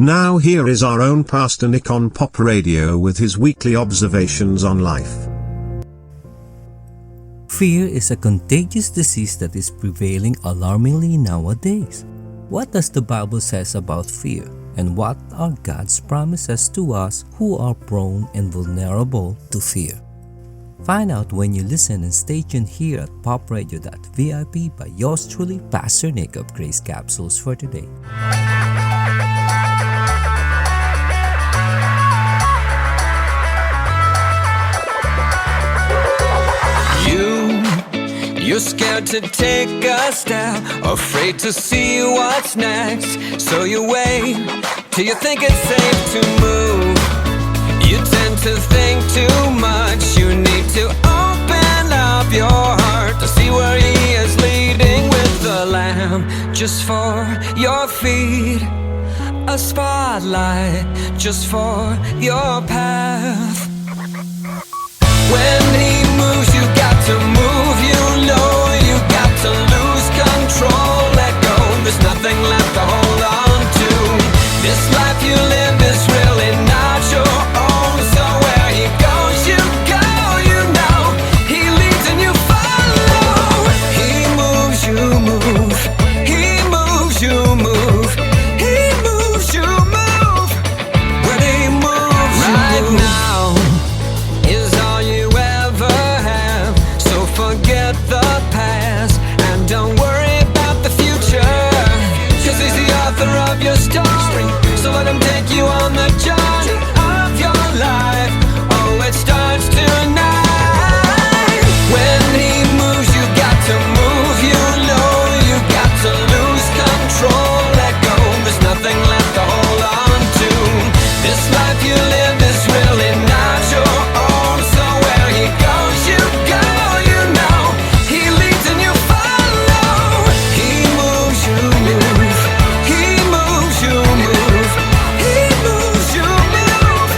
Now here is our own Pastor Nick on Pop Radio with his weekly observations on life. Fear is a contagious disease that is prevailing alarmingly nowadays. What does the Bible says about fear? And what are God's promises to us who are prone and vulnerable to fear? Find out when you listen and stay tuned here at popradio.vip by yours truly, Pastor Nick of Grace Capsules for today. You're scared to take a step, afraid to see what's next. So you wait till you think it's safe to move. You tend to think too much. You need to open up your heart to see where He is leading with the lamp just for your feet. A spotlight just for your path. When He moves, you got to move, you know you got to lose control, let go, there's nothing left to hold on to. This life you live is really not your own, so where He goes, you go, you know, He leads and you follow. He moves, you move, He moves, you move, He moves, you move. When He moves, you right move. Now is all you ever have, so forget the past and don't worry about the future, 'cause He's the author of your story, so let Him take you on the journey of your life. Oh, it starts tonight. When He moves, you got to move, you know you got to lose control, let go, there's nothing left to hold on to. This life you live is really not your own, so where He goes, you go, you know, He leads and you follow. He moves, you move, He moves, you move, He moves, you move.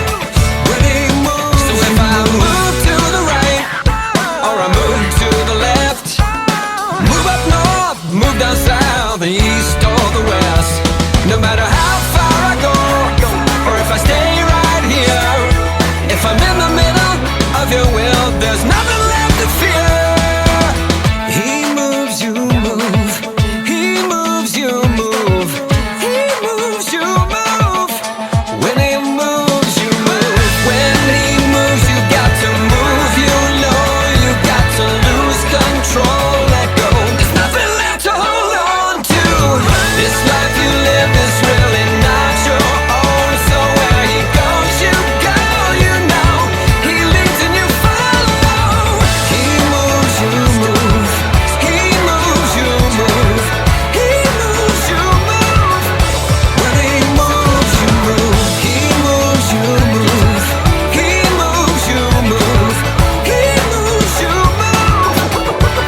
When He moves, so if I move to the right, or I move to the left, move up north, move down south, the east or the west, no matter how far I go, or if I stay right here, if I'm in the middle of your will, there's nothing left to fear. He moves, you move, He moves, you move, He moves, you move. When He moves, you move. When He moves, you got to move, you know you got to lose control, let go, there's nothing left to hold on to. This life you live is really not your own, so where He goes, you go, you know, He leads and you follow. He moves, you move, He moves, you move, He moves, you move. When He moves, you move, He moves, you move, He moves, you move, He moves, you move.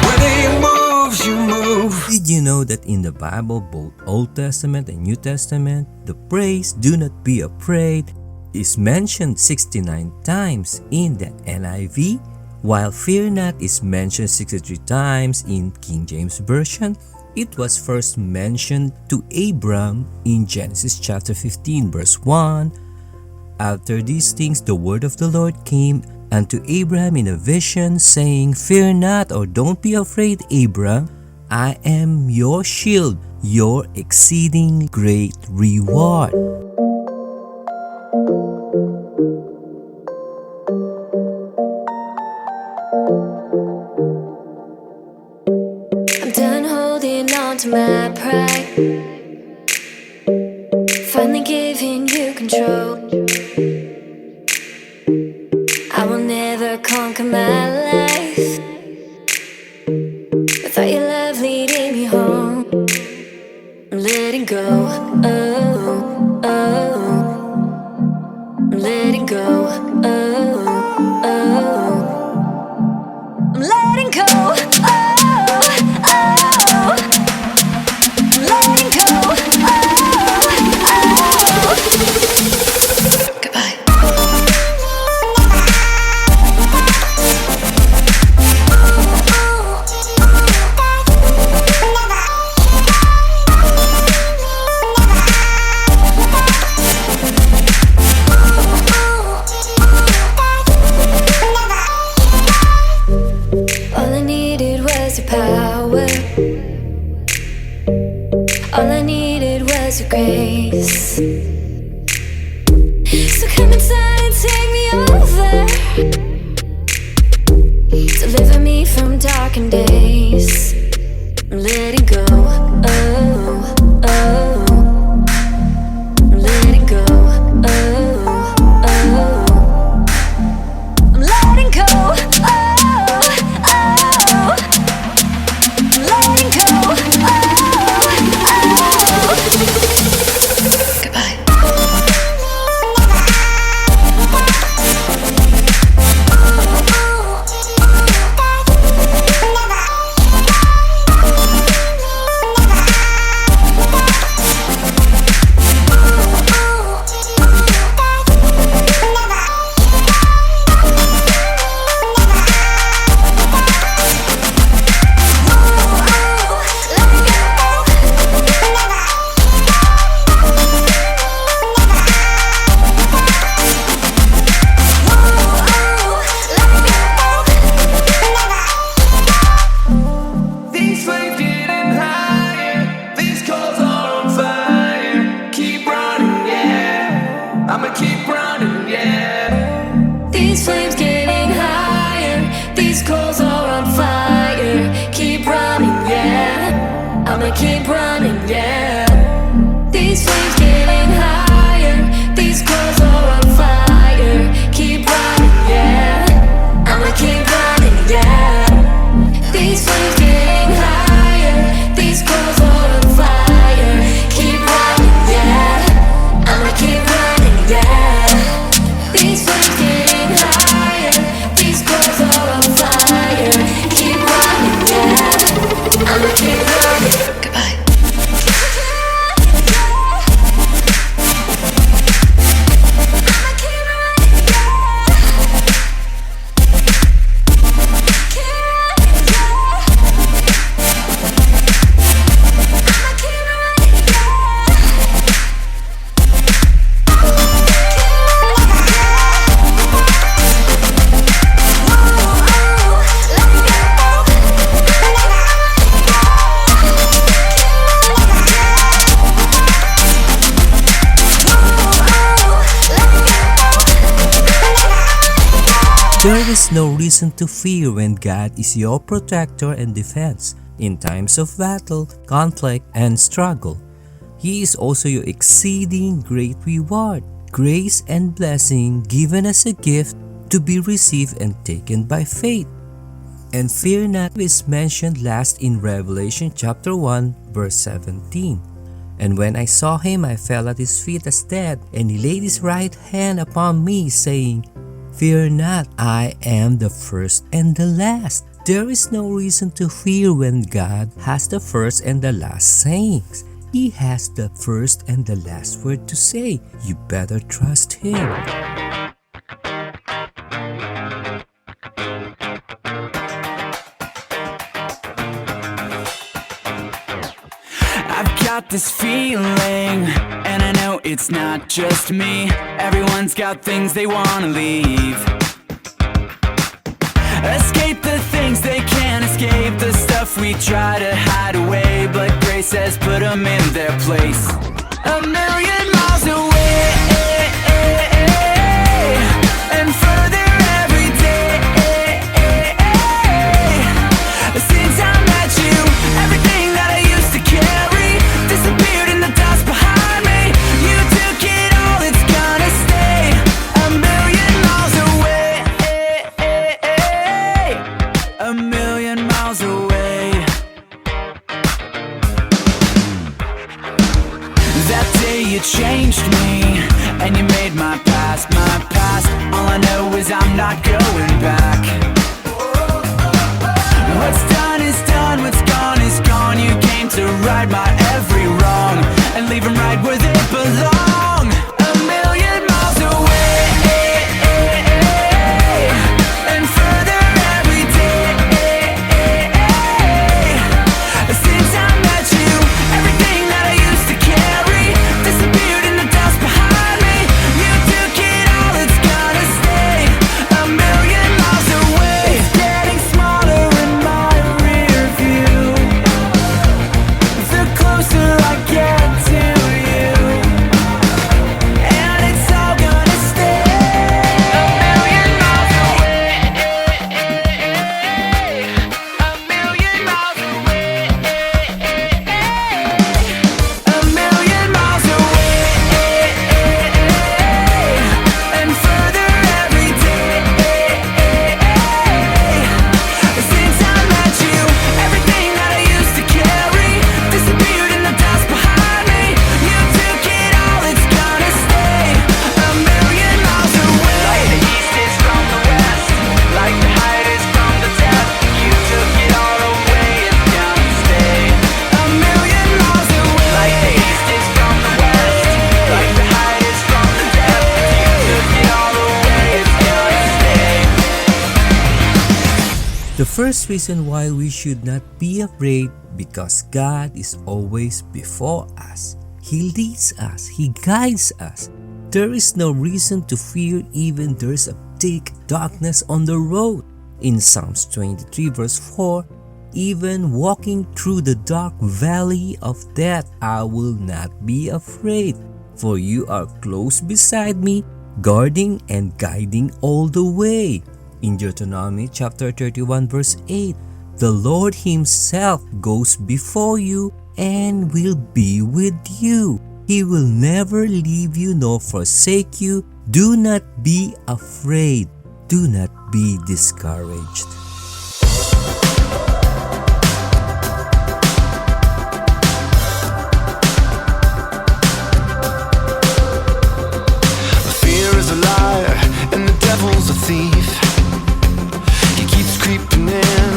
When He moves, you move. Did you know that in the Bible, both Old Testament and New Testament, the phrase "do not be afraid" is mentioned 69 times in the NIV, while "fear not" is mentioned 63 times in King James Version? It was first mentioned to Abram in Genesis chapter 15 verse 1. After these things the word of the Lord came unto Abraham in a vision, saying, "Fear not," or "don't be afraid, Abram. I am your shield, your exceeding great reward." I'm done holding on to my pride, finally giving you control. I will never conquer my life without your love leading me home. I'm letting go, oh, oh. I'm letting go, oh, oh. I'm letting go, oh, oh. I'm letting go, oh, oh. Goodbye. Come inside and take me over. Deliver me from darkened days. I'm letting go. Oh, oh. I'm letting go. Oh, oh. I'm letting go. Oh, oh. I'm letting go. Oh, oh. Goodbye. These flames getting higher, these coals are on fire. Keep running, yeah. I'ma keep running, yeah. These flames getting higher. These coals are on fire. Keep running, yeah. I'ma keep running, yeah. These flames getting higher. These coals are on fire. Keep running, yeah. I'ma keep running, yeah. These flames getting higher. These coals are on fire. Keep running, yeah. I'ma keep running, yeah. These flames getting higher. These coals are on fire. Keep running, yeah. I'ma keep running. Goodbye. There is no reason to fear when God is your protector and defense in times of battle, conflict, and struggle. He is also your exceeding great reward, grace and blessing given as a gift to be received and taken by faith. And fear not is mentioned last in Revelation chapter 1 verse 17. And when I saw him, I fell at his feet as dead, and he laid his right hand upon me, saying, Fear not, I am the first and the last. There is no reason to fear when God has the first and the last sayings. He has the first and the last word to say. You better trust Him. I've got this feeling, and I know it's not just me. Everyone's got things they wanna leave. Escape the things they can't escape, the stuff we try to hide away, but grace has put them in their place. A million miles away, and further every day. Since I met you, everything that I used to carry disappeared in the dust behind me. You took it all, it's gonna stay. A million miles away, a million miles away. That day you changed me, and you made my past my past. All I know is I'm not going back. What's done is done, what's gone is gone. You came to right my every wrong and leave them right where they belong. A million miles away, and further every day. Since I met you, everything that I used to carry disappeared in the dust behind me. You took it all, it's gonna stay. A million miles The first reason why we should not be afraid, because God is always before us. He leads us, He guides us. There is no reason to fear even there's a thick darkness on the road. In Psalms 23 verse 4, even walking through the dark valley of death, I will not be afraid, for you are close beside me, guarding and guiding all the way. In Deuteronomy chapter 31 verse 8, the Lord Himself goes before you and will be with you. He will never leave you nor forsake you. Do not be afraid. Do not be discouraged. Fear is a liar and the devil's a thief. He keeps creeping in,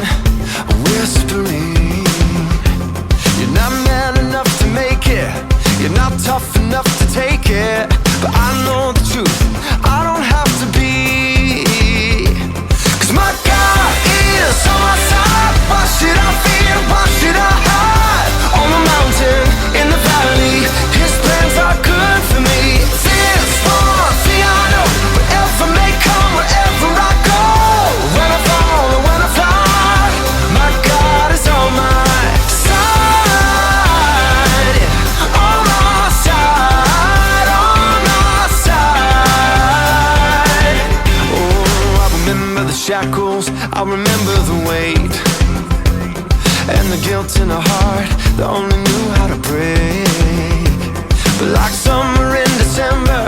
whispering, you're not man enough to make it, you're not tough enough to take it. But I know the truth, I don't have to be, 'cause my God is on my side. Why should I fear, why should I hide? On the mountain, in the valley, His plans are good for me. This one thing I know, whatever may come, wherever I go, when I fall or when I fly, my God is on my side, on my side, on my side. Oh, I remember the shackles, I remember the weight, and the guilt in the heart that only knew how to break. But like summer in December,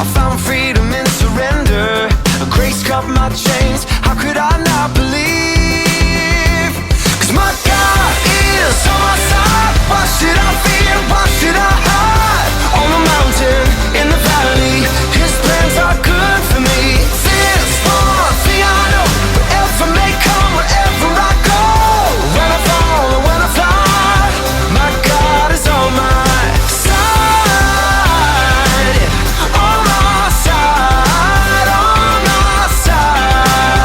I found freedom in surrender. Grace cut my chains, how could I not believe? 'Cause my God is on my side. Why should I fear, why should I hide? On the mountain, in the valley, His plans are good for me. This one thing I know, whatever may come, wherever I go, when I fall or when I fly, my God is on my side, on my side, on my side.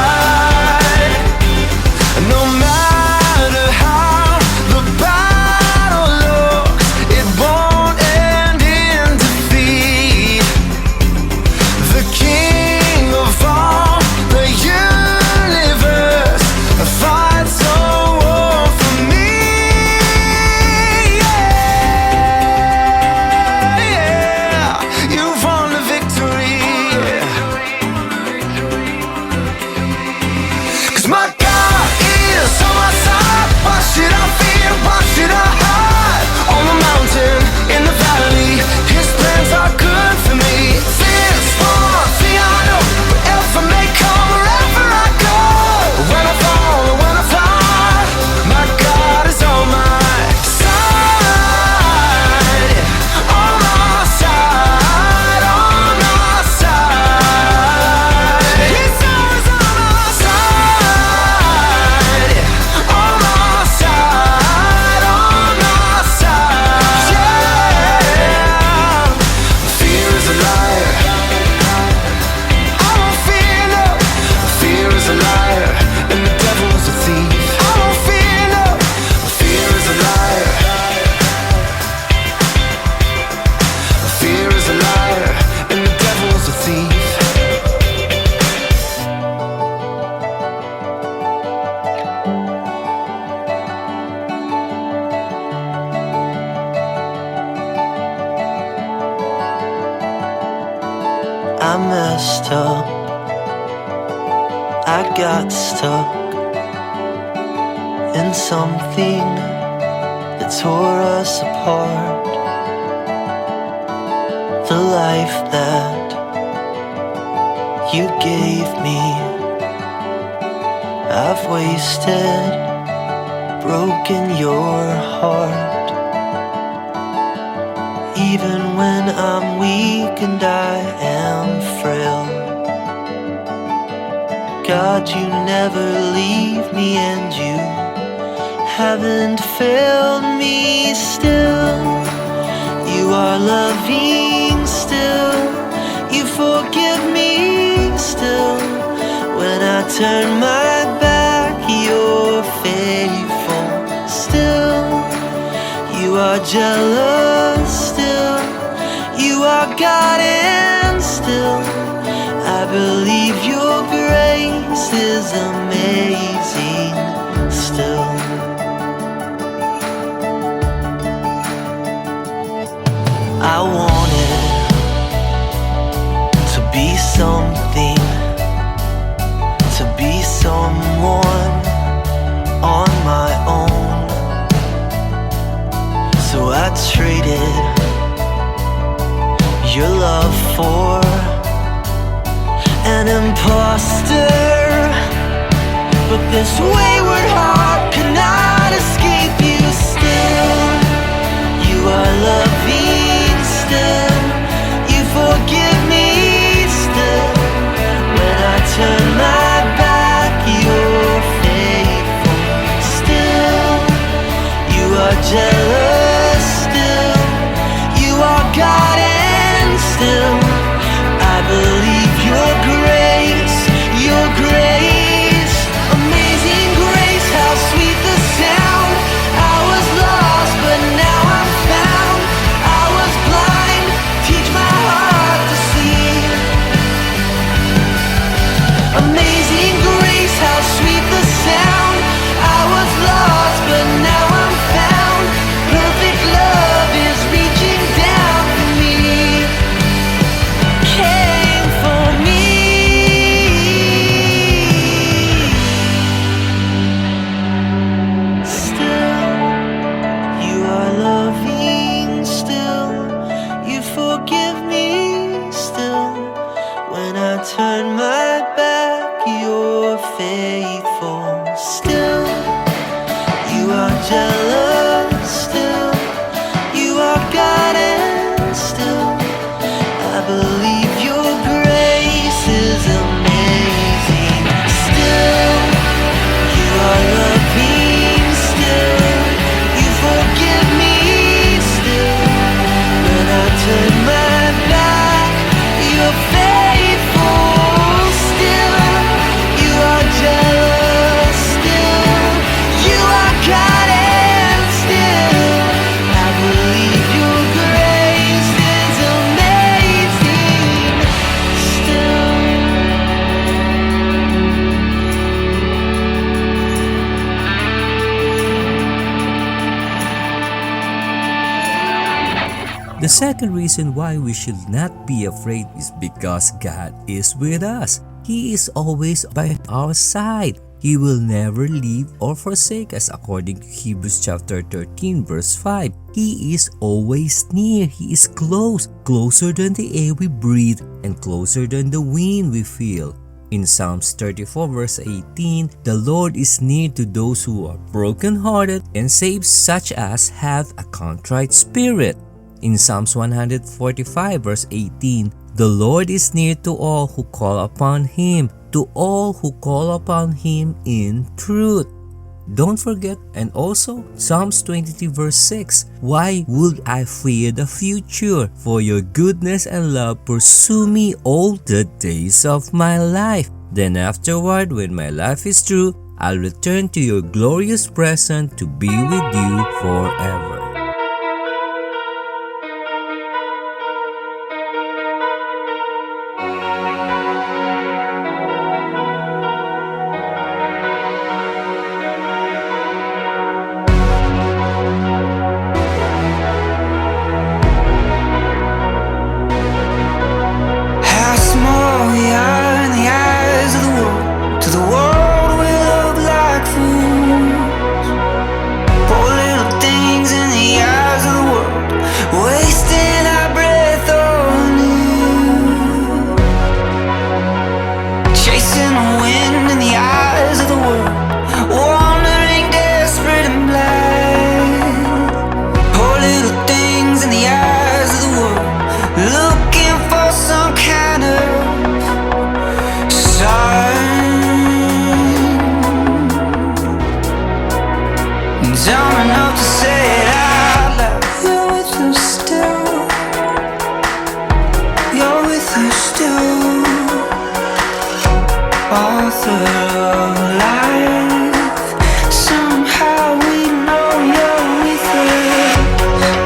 No matter how the battle looks, it won't end in defeat. The King of all the universe fights a war for me. Yeah, yeah. You've won the victory. 'Cause my God is on my side. Why should I fear, why should I hide? On the mountain, in the valley, His plans are good for me. This one thing I know, wherever may come, wherever I go, when I fall or when I fly, my God is on my side, on my side, on my side. He's always on my side, on my side, on my side. Yeah. Fear is a liar, I won't fear no. Fear is a liar and the devil is a thief. I won't fear no. Fear is a liar. Fear is a liar and the devil is a thief. I messed up, I got stuck in something that tore us apart. The life that you gave me, I've wasted, broken your heart. Even when I'm weak and I am frail, God, you never leave me, and you haven't failed me still. You are loving still, you forgive me still. When I turn my back, you jealous still. You are God and still I believe your grace is amazing still. I wanted to be something, to be someone on my own. So I traded your love for an imposter. But this wayward heart cannot escape you still. You are loving still. You forgive me still. When I turn my back, you're faithful still. You are jealous still. You are God and still I believe your grace, your grace. Amazing grace, how sweet the sound. I was lost but now I'm found. I was blind, teach my heart to see. Amazing grace, how sweet the sound. I was lost but now I'm found. Perfect love is reaching down for me, came for me. Still, you are loving still. You forgive me still. When I turn my back, you're faithful still. You are jealous still. You are God and still I believe your grace is amazing still. You are loving still. You forgive me still. When I turn my back, you're faithful still. You are jealous still. You are God and still I believe your grace is amazing still. The second reason why we should not be afraid is because God is with us. He is always by our side. He will never leave or forsake us according to Hebrews chapter 13 verse 5. He is always near. He is close, closer than the air we breathe and closer than the wind we feel. In Psalms 34 verse 18, the Lord is near to those who are brokenhearted and saves such as have a contrite spirit. In Psalms 145 verse 18, the Lord is near to all who call upon Him, to all who call upon Him in truth. Don't forget, and also Psalms 23 verse 6, why would I fear the future? For your goodness and love pursue me all the days of my life. Then afterward, when my life is through, I'll return to your glorious presence to be with you forever. How small we are in the eyes of the world. To the world we look like fools. Poor little things in the eyes of the world, wasting our breath on you. Chasing the wind in the eyes of the world, wandering desperate and blind. Poor little things in the eyes of the world, looking for some kind of sign. Dumb enough to say it out loud. You're with us still. You're with us still. Author of life. Somehow we know you're with us.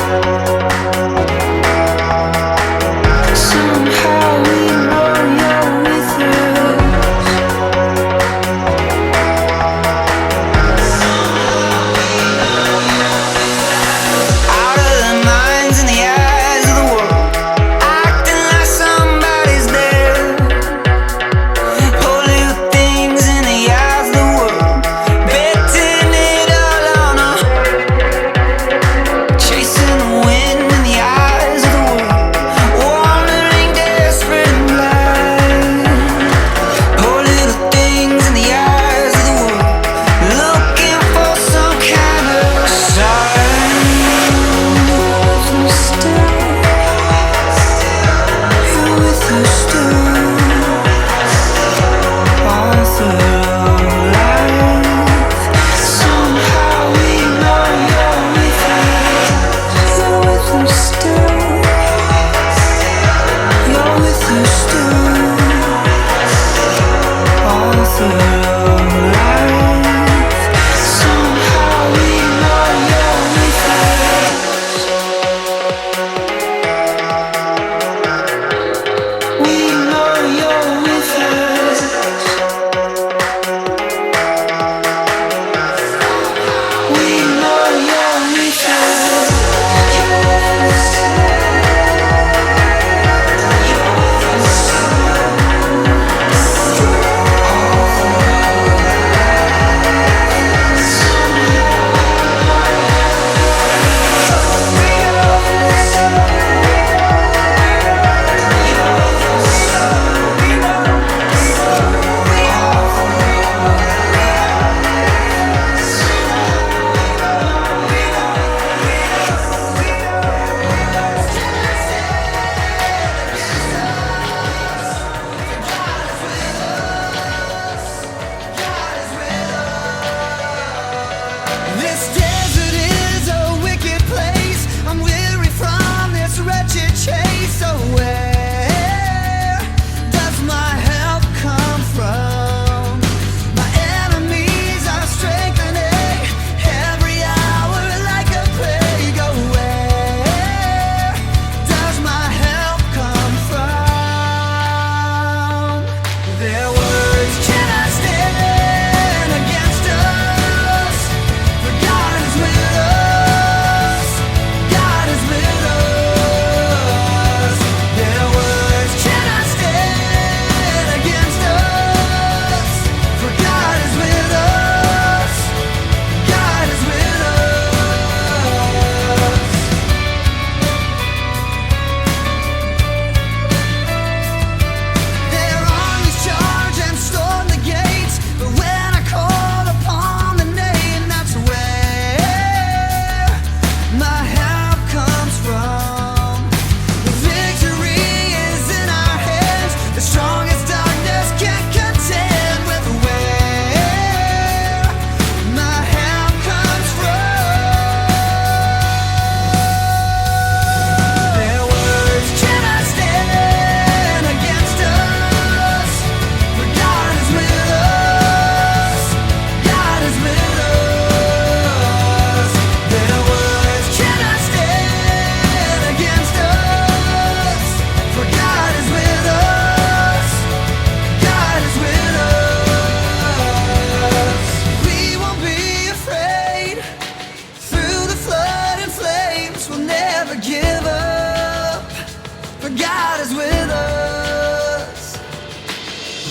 is with us.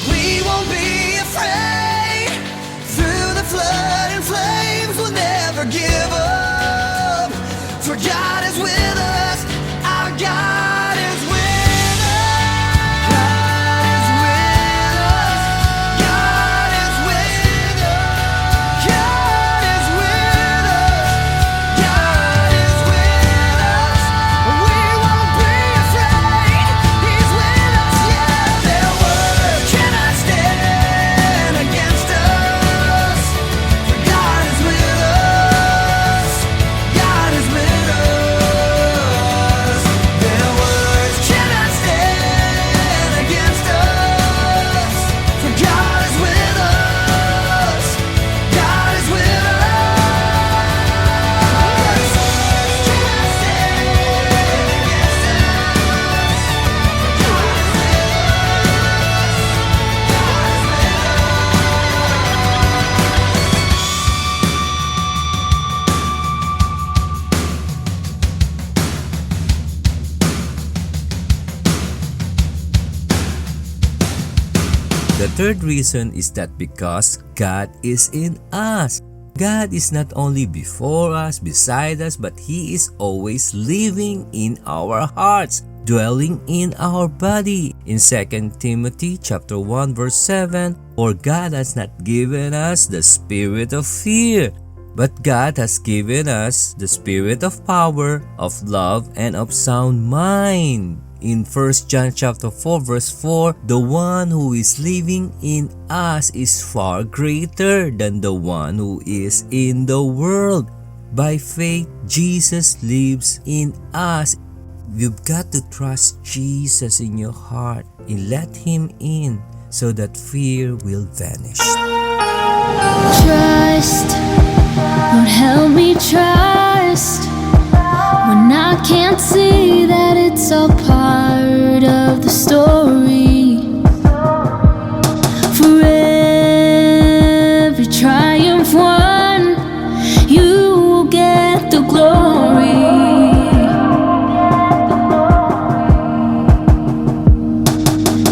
We won't be afraid. Through the flood and flames, we'll never give up. For God is with us. Our God is with us. God is with us. God is with us. God is with us. God is with us. We won't be afraid. He's with us. Yeah, their word cannot stand against us. For God is with us. God is with us. Their words cannot stand against us. For God is with us. God is with us. Cannot stand against us. God is with The third reason is that because God is in us. God is not only before us, beside us, but He is always living in our hearts, dwelling in our body. In 2 Timothy chapter 1 verse 7, for God has not given us the spirit of fear, but God has given us the spirit of power, of love, and of sound mind. In 1 John chapter 4 verse 4, the one who is living in us is far greater than the one who is in the world. By faith, Jesus lives in us. You've got to trust Jesus in your heart and let Him in so that fear will vanish. Trust, Lord, help me trust when I can't see that it's all part of the story. For every triumph won, you will get the glory.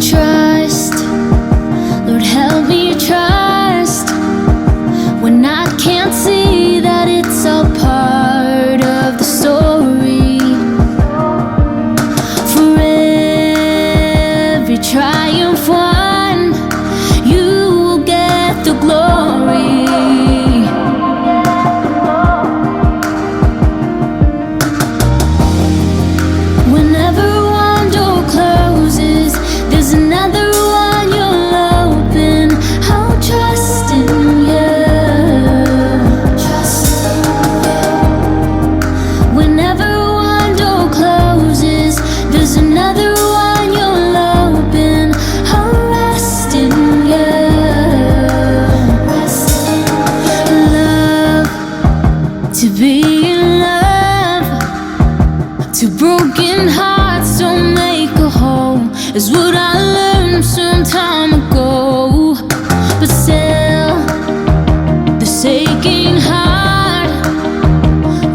Trust, Lord, help me trust when I can't see that it's all part of the story. For every triumph won, you will get the glory. Whenever one door closes, there's another one you'll open. I'll trust in you. Whenever one door closes, there's another one you'll open. I'll rest in you. Love, to be in love, to broken hearts don't make a whole, is what I learned some time ago. But still, this aching heart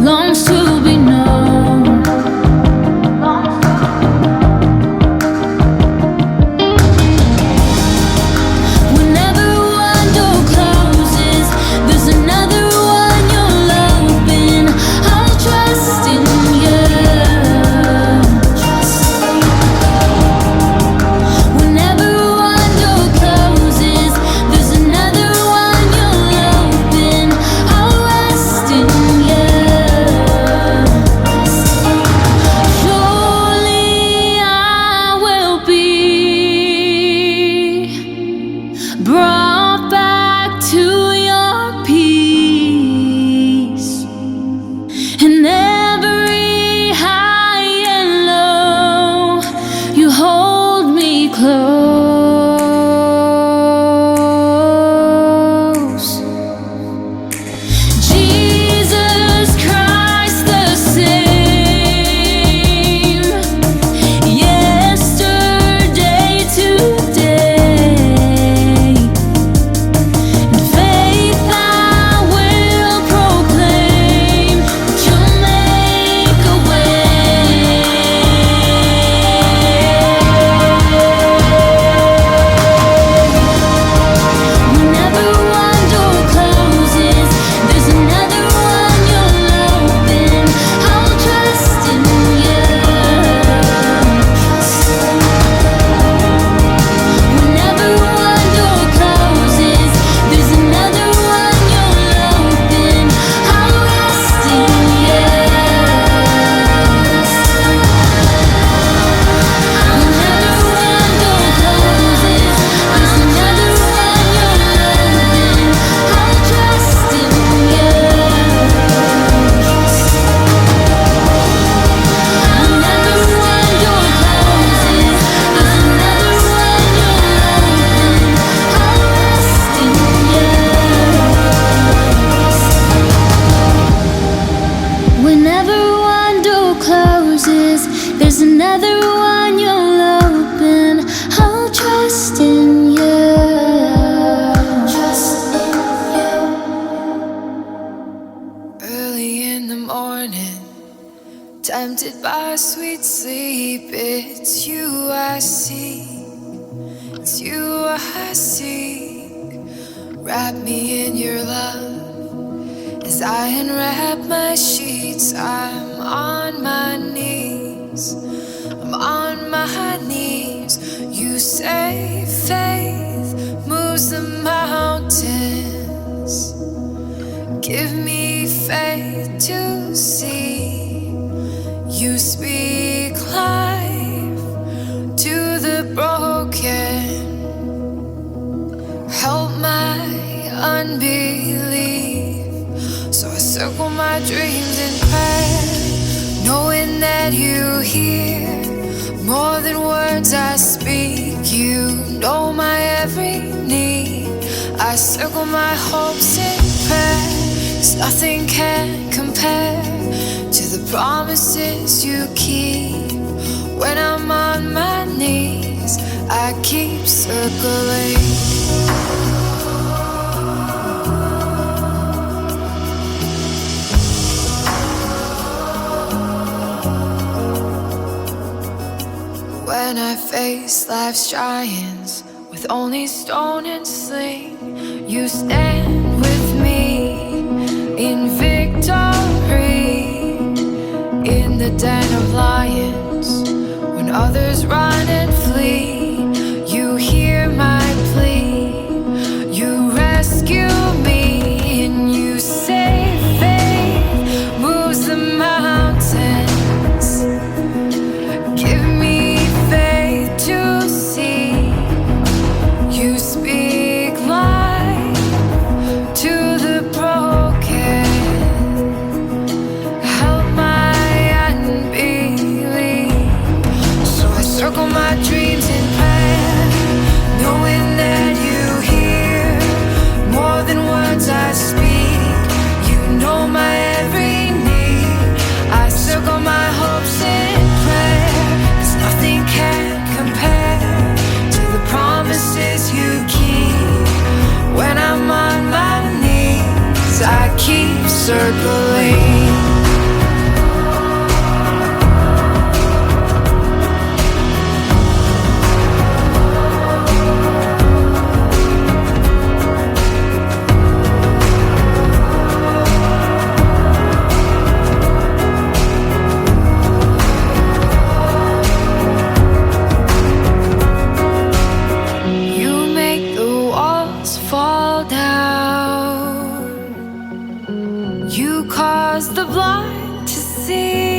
longs to be known. Whenever one door closes, there's another one you'll open. I'll trust in you. Whenever one door closes, there's another one you'll open. I'll rest in you. Surely I will be brought back to your peace. In every high and low, you hold me close. Jesus Christ the same, yesterday, today. In faith I will proclaim that you'll make a way. by sweet sleep. It's you I seek, it's you I seek. Wrap me in your love as I unwrap my sheets. I'm on my knees, I'm on my knees. You say faith moves the mountains. Give me faith to see. You speak life to the broken. Help my unbelief. So I circle my dreams in prayer, knowing that you hear more than words I speak. You know my every need. I circle my hopes in prayer, 'cause nothing can compare to the promises you keep. When I'm on my knees, I keep circling. When I face life's giants with only stone and sling, you stand with me in victory. In the den of lions, when others run and flee, you hear my plea. You rescue me and you say faith moves the mountains. Give me faith to see. You speak life to the broken. Help my unbelief. So I circle my dreams in prayer, knowing that you hear more than words I speak. You know my every need. I circle my hopes in prayer, 'cause nothing can compare to the promises you keep. When I'm on my knees, I keep circling. You make the walls fall down. You cause the blind to see.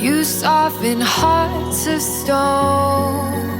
You soften hearts of stone.